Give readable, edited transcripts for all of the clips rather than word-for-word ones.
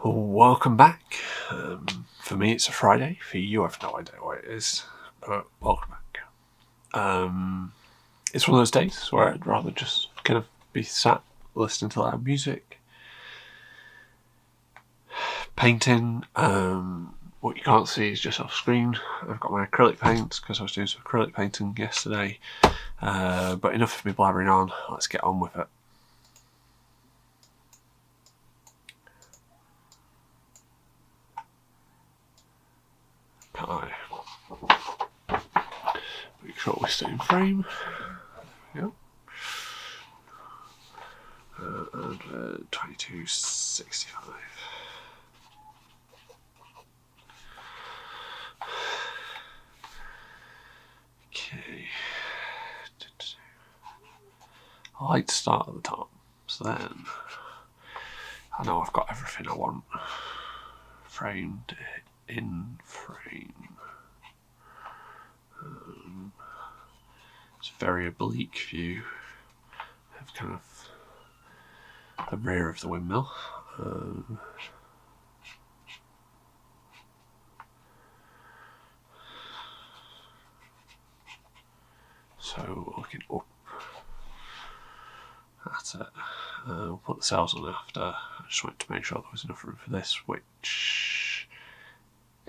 Welcome back. For me it's a Friday, for you I've no idea what it is, but welcome back. It's one of those days where I'd rather just kind of be sat listening to loud music, painting. What you can't see is just off screen. I've got my acrylic paints because I was doing some acrylic painting yesterday, but enough of me blabbering on, let's get on with it. Make sure we stay in frame. There we go. And 2265. Okay. I like to start at the top, so then I know I've got everything I want framed in frame. It's a very oblique view of kind of the rear of the windmill. So looking up at it, we'll put the sails on after. I just wanted to make sure there was enough room for this, which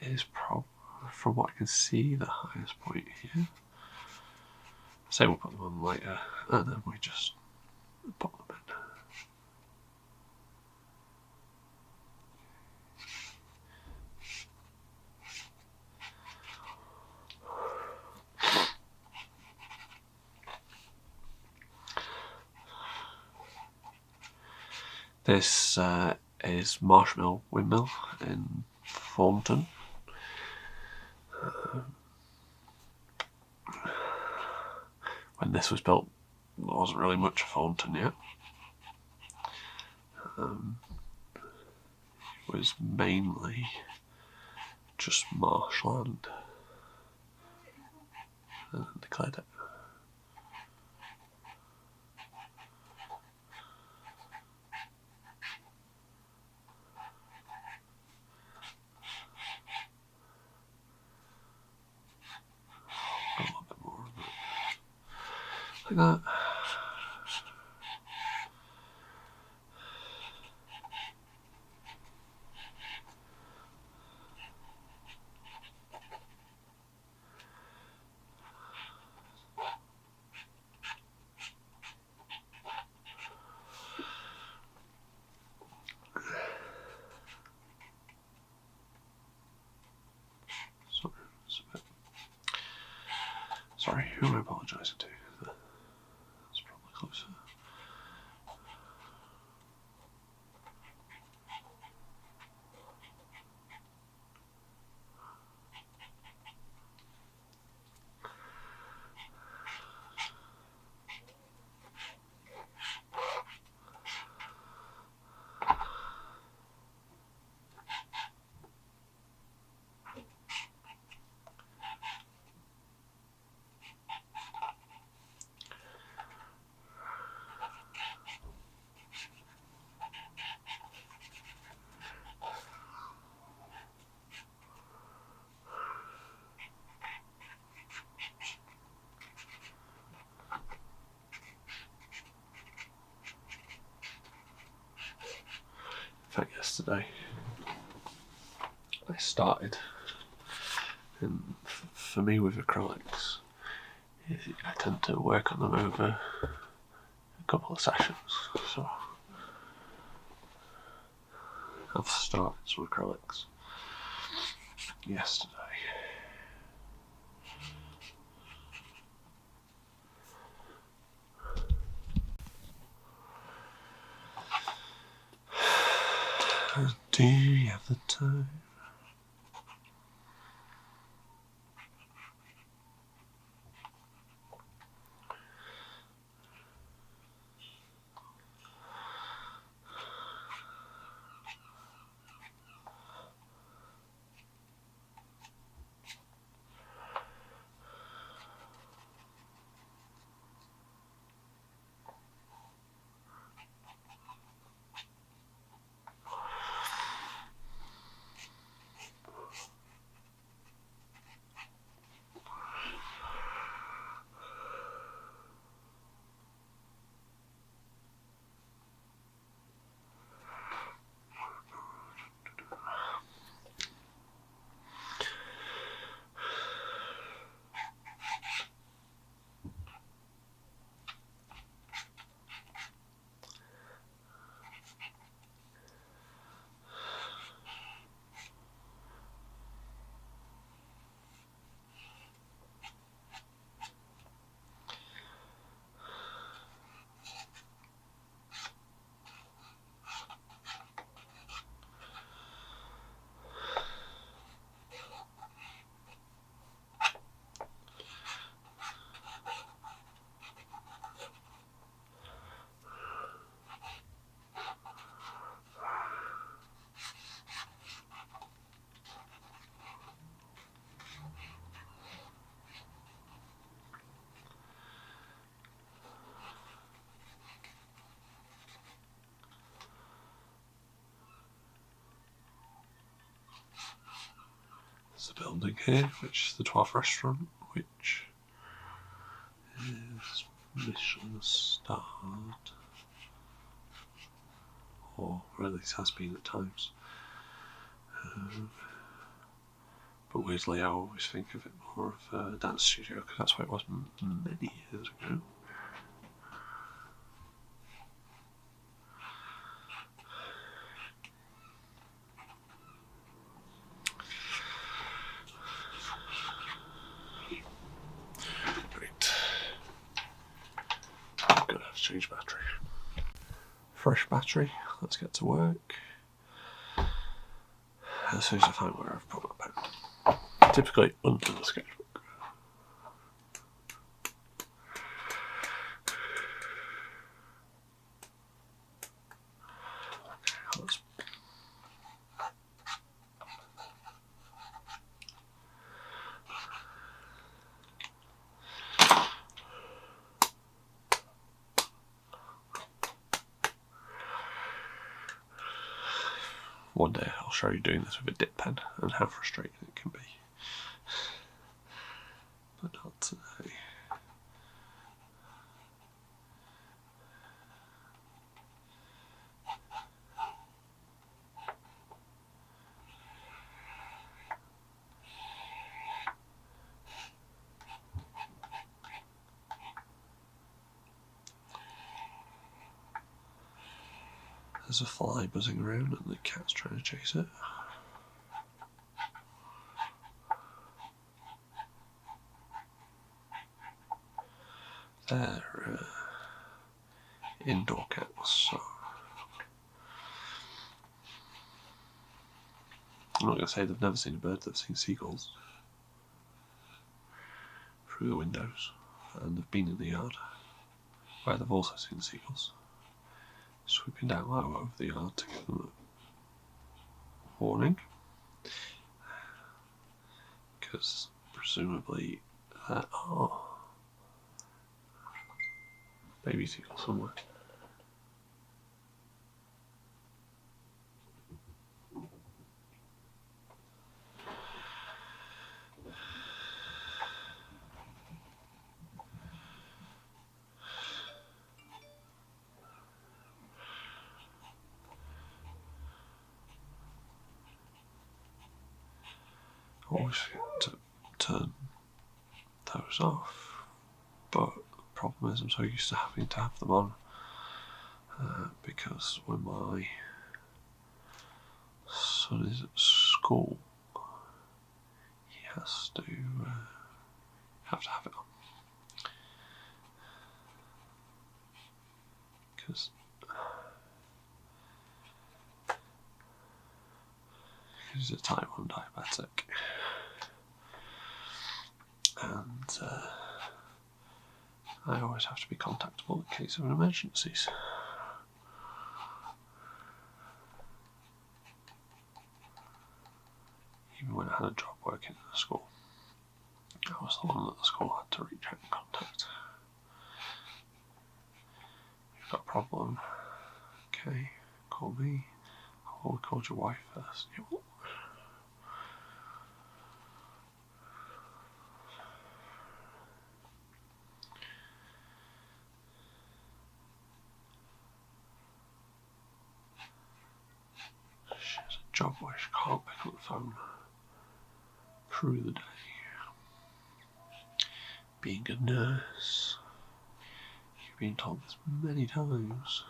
is probably, from what I can see, the highest point here. Say we'll put them on later, and then we just pop them in. This is Marsh Mill windmill in Thornton. When this was built, there wasn't really much of Thornton yet. It was mainly just marshland, and then they cleared it. A little bit more of it. Like that. Sorry, who am I apologising to? That's probably closer. In fact, yesterday I started, and for me with acrylics, I tend to work on them over a couple of sessions. So I've started some acrylics yesterday. Do you have the time? the building here, which is the 12 restaurant, which is Michelin starred, or at least has been at times. But weirdly, I always think of it more of a dance studio because that's what it was many years ago. Right, I'm gonna have to change battery. Fresh battery. Let's get to work. As soon as I find where I've put my pen. Typically under the sketchbook. Okay, one day I'll show you doing this with a dip pen and how frustrating it can be. But not today. There's a fly buzzing around and the cat's trying to chase it. They're indoor cats, so I'm not going to say they've never seen a bird, they've seen seagulls through the windows, and they've been in the yard where they've also seen seagulls swooping down low over the yard to give them a warning, because presumably there are baby seagulls somewhere. I always forget to turn those off, but the problem is I'm so used to having to have them on because when my son is at school he has to have it on because he's a type 1 diabetic, and I always have to be contactable in case of emergencies. Even when I had a job working at the school, I was the one that the school had to reach out and contact. You've got a problem? Okay, call me. Oh, we called your wife first. Yeah, what? She has a job where she can't pick up the phone through the day. Being a nurse, you've been told this many times.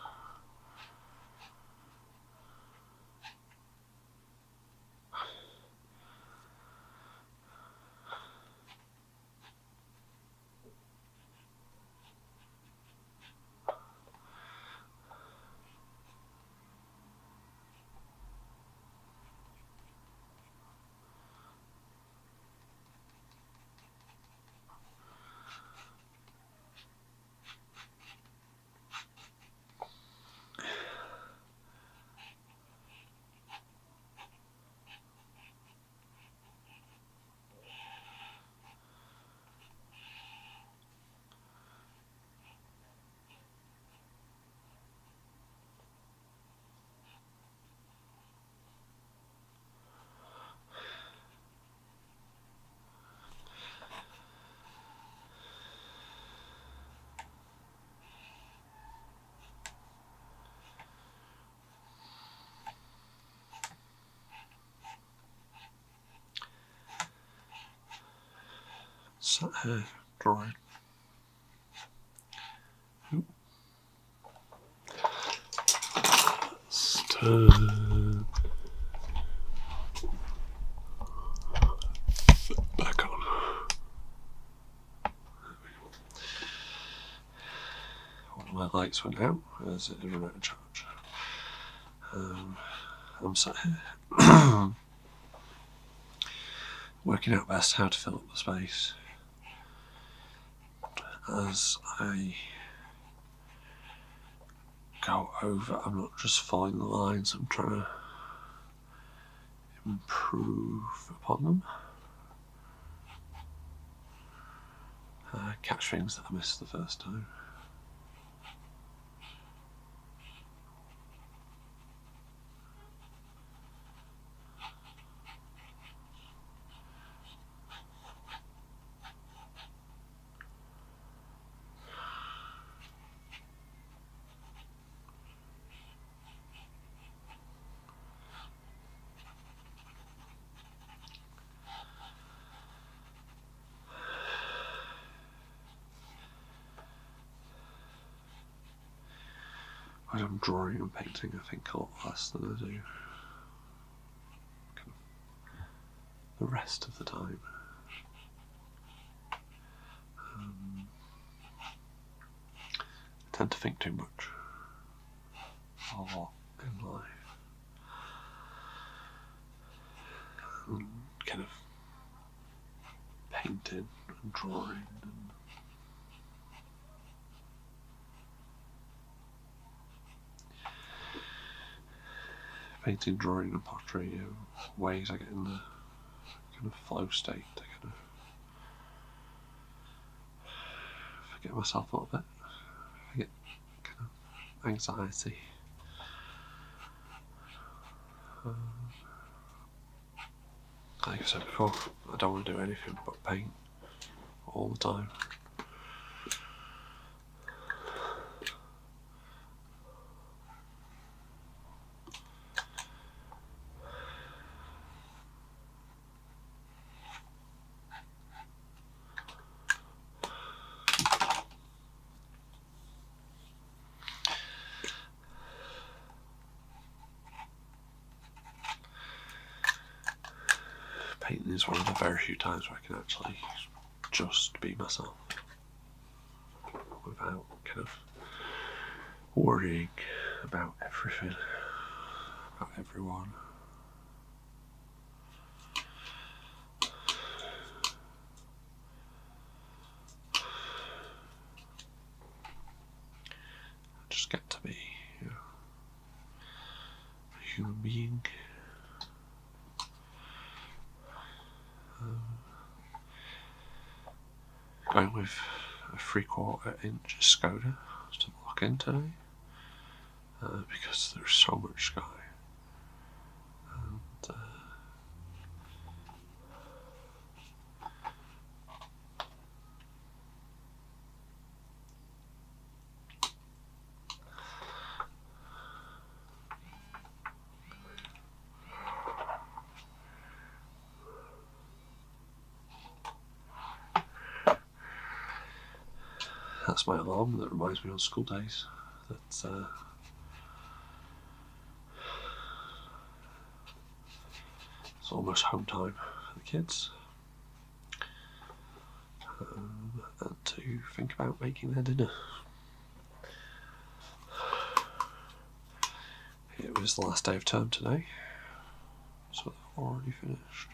sat here drawing. Oop. Let's turn back on. One of my lights went out as it ran out of charge. I'm sat here working out best how to fill up the space as I go over. I'm not just following the lines, I'm trying to improve upon them, catch things that I missed the first time. When I'm drawing and painting, I think a lot less than I do kind of the rest of the time. I tend to think too much, a lot in life, and kind of painting and drawing and painting, drawing and pottery are ways I get in the kind of flow state to kind of forget myself a little bit, forget kind of anxiety. Like I said before, I don't want to do anything but paint all the time. Painting is one of the very few times where I can actually just be myself without kind of worrying about everything, about everyone. I just get to be, you know, a human being. Going with a 3/4 inch Skoda to lock in today because there's so much sky. And that's my alarm that reminds me on school days that it's almost home time for the kids, and to think about making their dinner. It was the last day of term today, so they've already finished.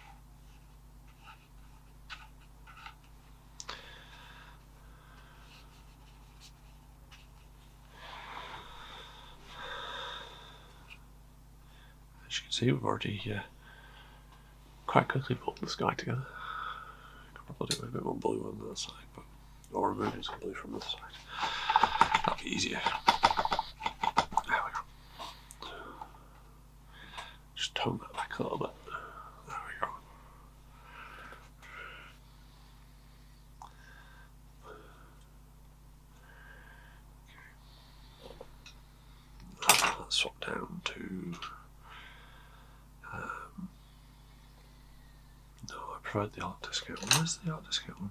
As you can see, we've already quite quickly pulled the sky together. Could probably do a bit more blue on that side, but or removing some blue from this side. That'll be easier. There we go. Just tone that back a little bit. There we go. Okay. Let's swap down to no, I prefer the art discount one. Where's the art discount one?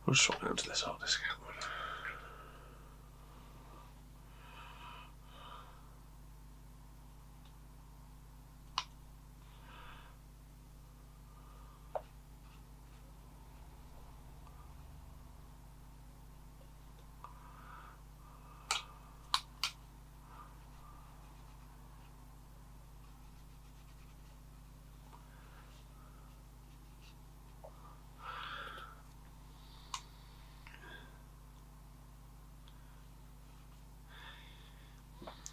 I'll just swap down to this hard disk.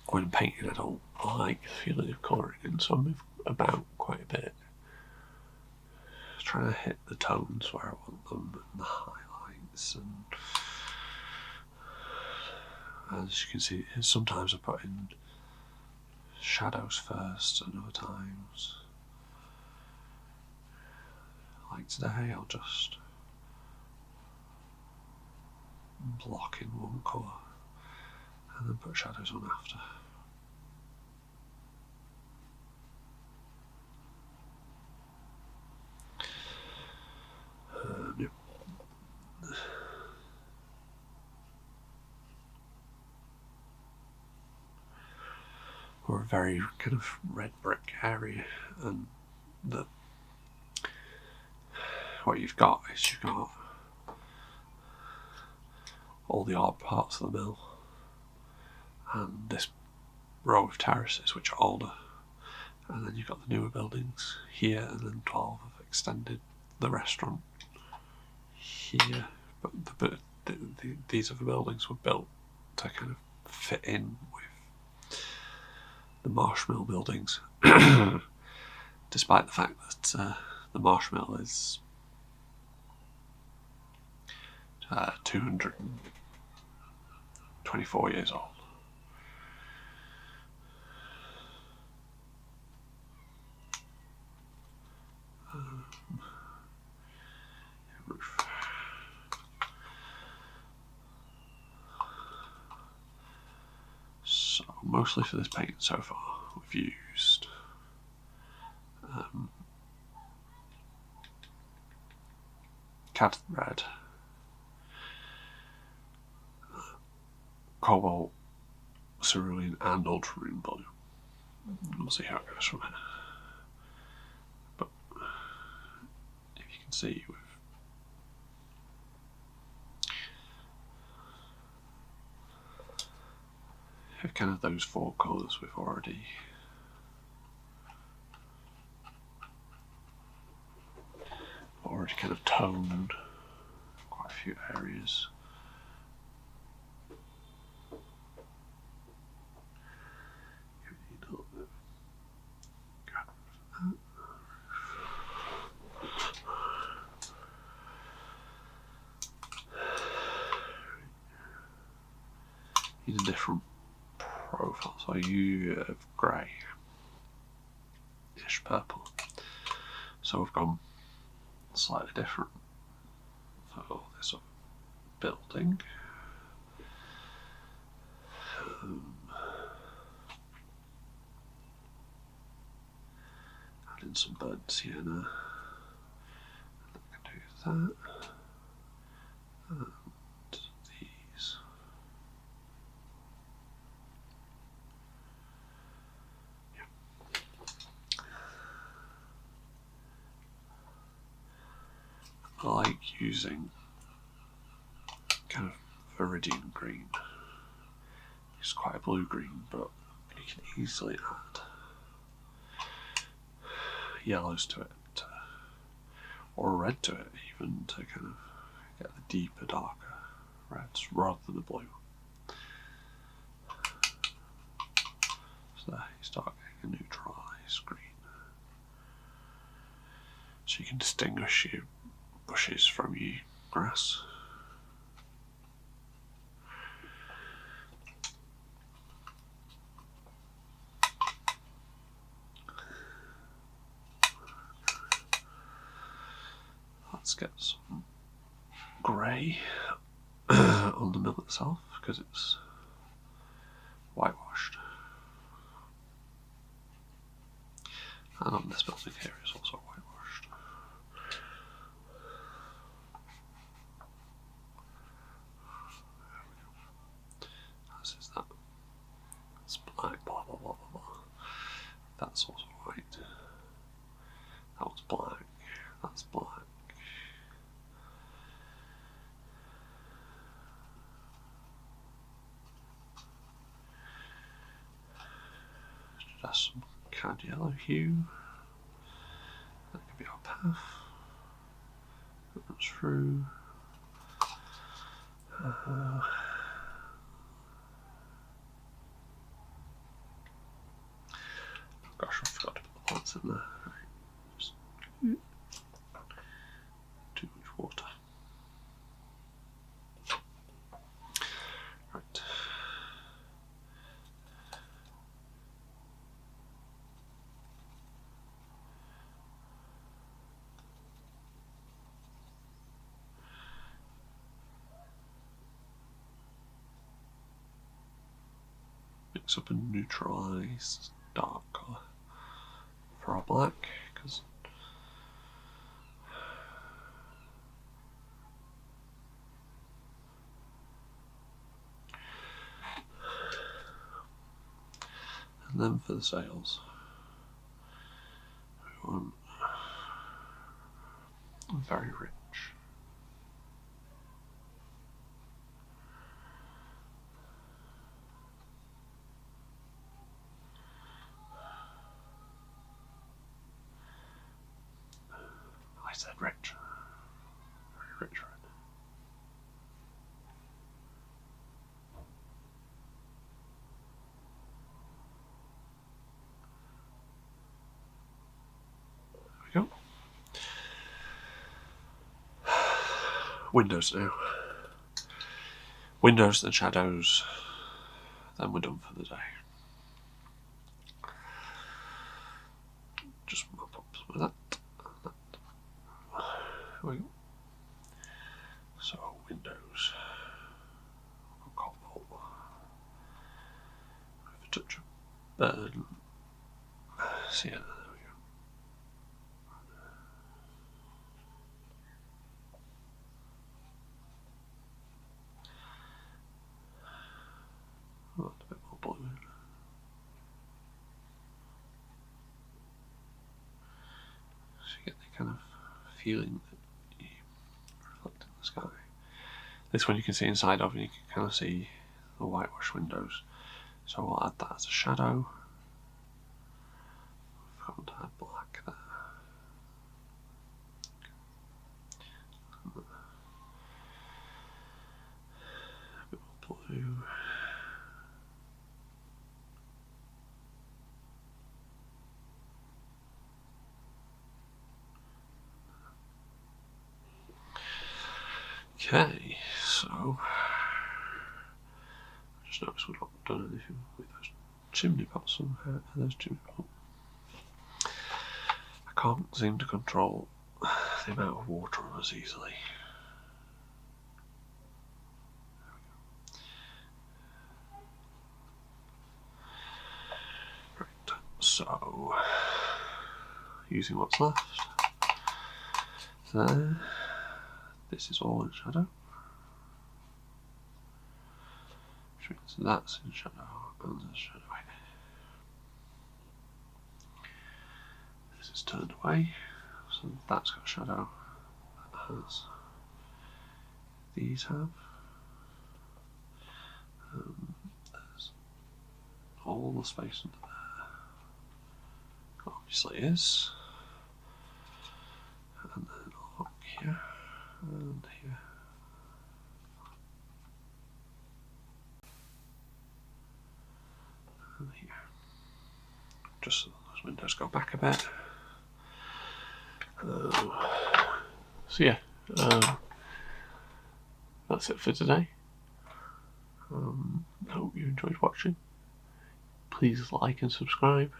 When painting, I don't like the feeling of colouring in, so I move about quite a bit, trying to hit the tones where I want them and the highlights. And as you can see, sometimes I put in shadows first, and other times, like today, I'll just block in one colour and then put shadows on after. Yep. We're a very kind of red brick area, and what you've got is you've got all the odd parts of the mill and this row of terraces which are older, and then you've got the newer buildings here, and then 12 have extended the restaurant here, but these other buildings were built to kind of fit in with the Marsh Mill buildings, despite the fact that the Marsh Mill is 224 years old. Roof. So mostly for this paint so far, we've used cad red, cobalt, cerulean, and ultramarine blue. We'll see how it goes from here. But if you can see, we've kind of those four colours we've already kind of toned quite a few areas. Need a different profile, so you have grey-ish purple. So we've gone slightly different for this sort of building. Add in some burnt sienna. I can do that. And these. Yeah. I like using kind of viridian green. It's quite a blue green, but you can easily add yellows to it, or red to it even, to kind of get the deeper, darker reds rather than the blue. So there you start getting a neutralised green. So you can distinguish your bushes from your grass. Let's get some grey on the mill itself, because it's whitewashed. And on this building here is also whitewashed. cad yellow hue. That could be our path. That's through. Gosh, I forgot to put the lights in there. Right. Just too much water. Right. Mix up and neutralise dark colour for our black, because and then for the sails we want very rich. I said rich. Very rich red. There we go. Windows now. Windows and shadows. Then we're done for the day. Just mop up some of that. There we go. So windows. Cobalt. With a touch of burn. Sienna. There we go. Oh, a bit more blue. So you get the kind of feeling that you reflect in the sky. This one you can see inside of, and you can kind of see the whitewash windows. So we'll add that as a shadow. I forgot to add black there. A bit more blue. Okay, so I just noticed we've not done anything with those chimney pots somehow. Those chimney pots. I can't seem to control the amount of water on us easily. Right, so using what's left there. This is all in shadow, which means that's in shadow and there's shadow here. This is turned away, so that's got shadow. That has. These have. There's all the space under there. Obviously is. And then look here. And here. And here. Just so those windows go back a bit. So yeah, that's it for today. I hope you enjoyed watching. Please like and subscribe.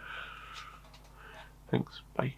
Thanks, bye.